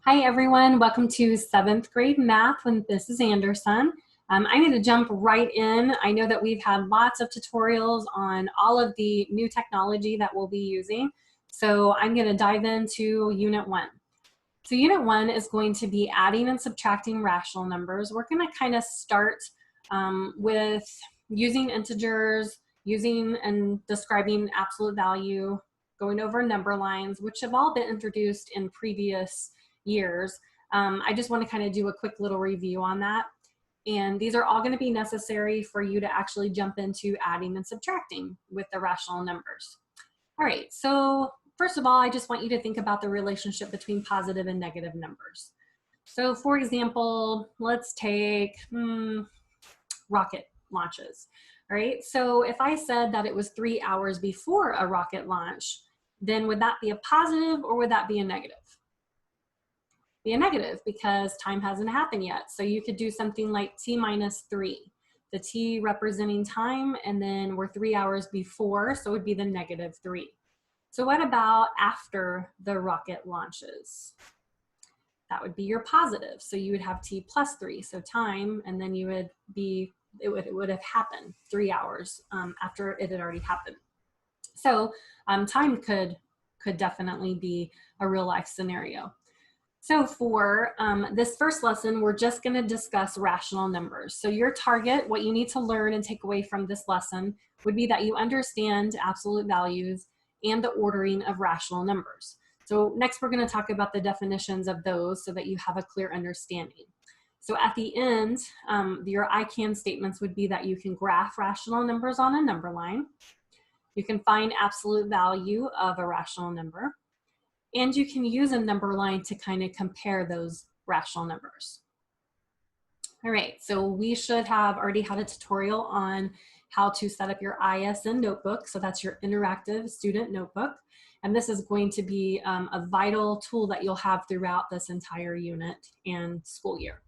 Hi everyone, welcome to 7th grade math with Mrs. Anderson. I'm going to jump right in. I know that we've had lots of tutorials on all of the new technology that we'll be using. So I'm going to dive into Unit 1. So Unit 1 is going to be adding and subtracting rational numbers. We're going to kind of start with using integers, using and describing absolute value, going over number lines, which have all been introduced in previous years. I just want to kind of do a quick little review on that. And these are all going to be necessary for you to actually jump into adding and subtracting with the rational numbers. All right, so first of all, I just want you to think about the relationship between positive and negative numbers. So for example, let's take rocket launches. All right, so if I said that it was 3 hours before a rocket launch, then would that be a positive or would that be a negative? Be a negative because time hasn't happened yet. So you could do something like t minus 3. The t representing time, and then we're 3 hours before, so it would be the negative 3. So what about after the rocket launches? That would be your positive. So you would have t plus 3, so time, and then you would be, it would have happened 3 hours after it had already happened. So time could definitely be a real life scenario. So for this first lesson, we're just going to discuss rational numbers. So your target, what you need to learn and take away from this lesson would be that you understand absolute values and the ordering of rational numbers. So next we're going to talk about the definitions of those so that you have a clear understanding. So at the end, your I can statements would be that you can graph rational numbers on a number line. You can find absolute value of a rational number. And you can use a number line to kind of compare those rational numbers. All right, so we should have already had a tutorial on how to set up your ISN notebook. So that's your interactive student notebook. And this is going to be a vital tool that you'll have throughout this entire unit and school year.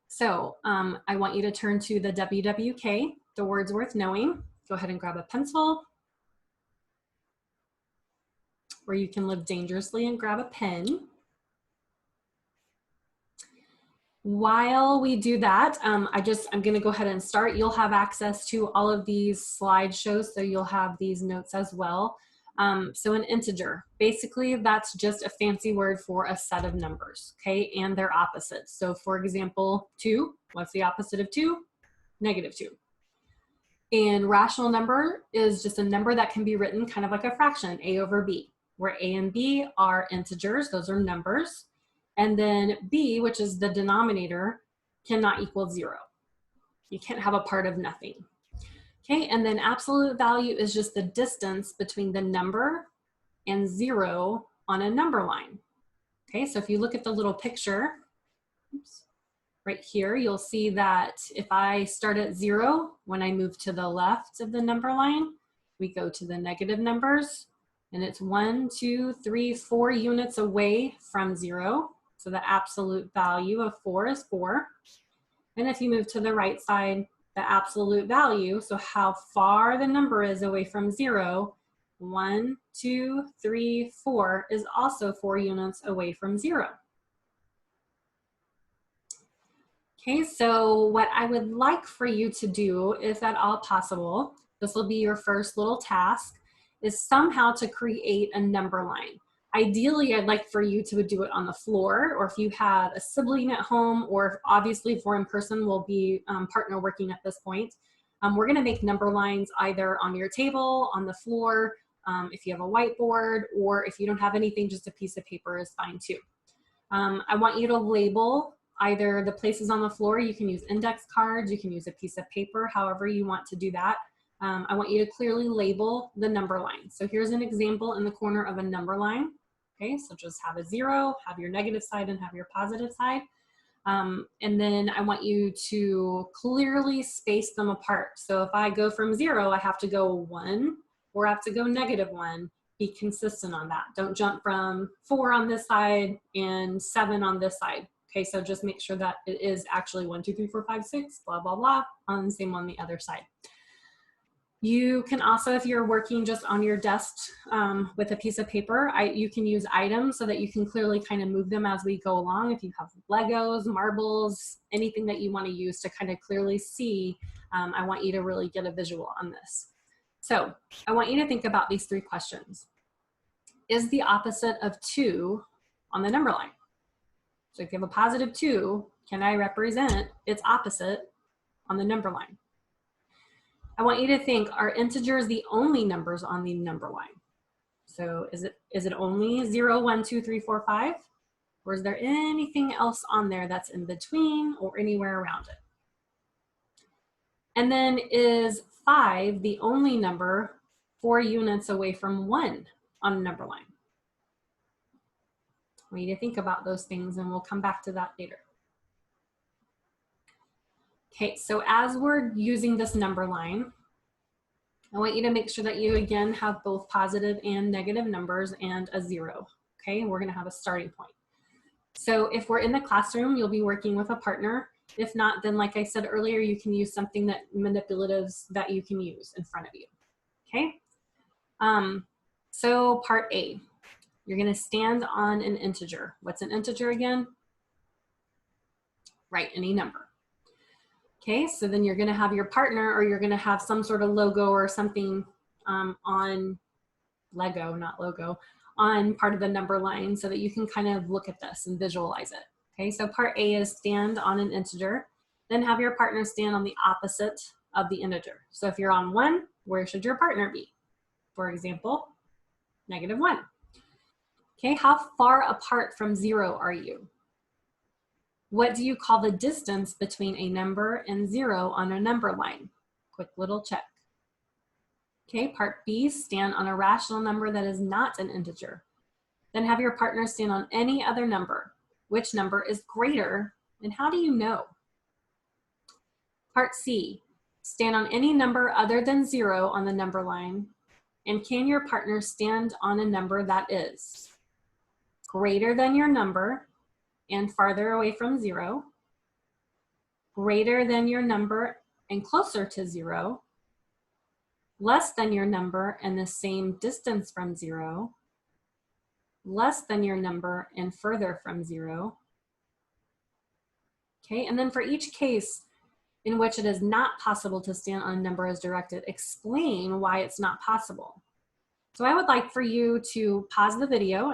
So I want you to turn to the WWK, the words worth knowing. Go ahead and grab a pencil, or you can live dangerously and grab a pen. While we do that, I'm going to go ahead and start. You'll have access to all of these slideshows, so you'll have these notes as well. So an integer, basically that's just a fancy word for a set of numbers, okay, and their opposites. So for example, 2, what's the opposite of 2? Negative 2. And rational number is just a number that can be written kind of like a fraction, a over b, where a and b are integers, those are numbers. And then b, which is the denominator, cannot equal 0. You can't have a part of nothing. Okay, and then absolute value is just the distance between the number and 0 on a number line. Okay, so if you look at the little picture, oops, right here, you'll see that if I start at 0, when I move to the left of the number line, we go to the negative numbers, and it's 1, 2, 3, 4 units away from 0. So the absolute value of 4 is 4. And if you move to the right side, the absolute value, so how far the number is away from 0, 1, 2, 3, 4, is also 4 units away from 0. Okay, so what I would like for you to do, if at all possible, this will be your first little task, is somehow to create a number line. Ideally, I'd like for you to do it on the floor, or if you have a sibling at home, or obviously if we're in person, we'll be partner working at this point. We're gonna make number lines either on your table, on the floor, if you have a whiteboard, or if you don't have anything, just a piece of paper is fine too. I want you to label either the places on the floor. You can use index cards, you can use a piece of paper, however you want to do that. I want you to clearly label the number line. So here's an example in the corner of a number line. Okay, so just have a 0, have your negative side, and have your positive side. And then I want you to clearly space them apart. So if I go from 0, I have to go 1, or I have to go -1. Be consistent on that. Don't jump from 4 on this side and 7 on this side. Okay, so just make sure that it is actually 1, 2, 3, 4, 5, 6, blah, blah, blah, on the same on the other side. You can also, if you're working just on your desk with a piece of paper, you can use items so that you can clearly kind of move them as we go along. If you have Legos, marbles, anything that you want to use to kind of clearly see, I want you to really get a visual on this. So I want you to think about these 3 questions. Is the opposite of 2 on the number line? So if you have a positive 2, can I represent its opposite on the number line? I want you to think, are integers the only numbers on the number line? So is it only 0, 1, 2, 3, 4, 5? Or is there anything else on there that's in between or anywhere around it? And then is 5 the only number 4 units away from 1 on the number line? I want you to think about those things, and we'll come back to that later. Okay, so as we're using this number line, I want you to make sure that you, again, have both positive and negative numbers and a 0. Okay, we're going to have a starting point. So if we're in the classroom, you'll be working with a partner. If not, then like I said earlier, you can use something that manipulatives that you can use in front of you. Okay, so part A, you're going to stand on an integer. What's an integer again? Right, any number. Okay, so then you're going to have your partner, or you're going to have some sort of logo or something on Lego, not logo, on part of the number line so that you can kind of look at this and visualize it. Okay, so part A is stand on an integer, then have your partner stand on the opposite of the integer. So if you're on 1, where should your partner be? For example, -1. Okay, how far apart from 0 are you? What do you call the distance between a number and 0 on a number line? Quick little check. Okay, part B, stand on a rational number that is not an integer. Then have your partner stand on any other number. Which number is greater, and how do you know? Part C, stand on any number other than 0 on the number line, and can your partner stand on a number that is greater than your number and farther away from 0, greater than your number and closer to 0, less than your number and the same distance from 0, less than your number and further from 0. Okay, and then for each case in which it is not possible to stand on a number as directed, explain why it's not possible. So I would like for you to pause the video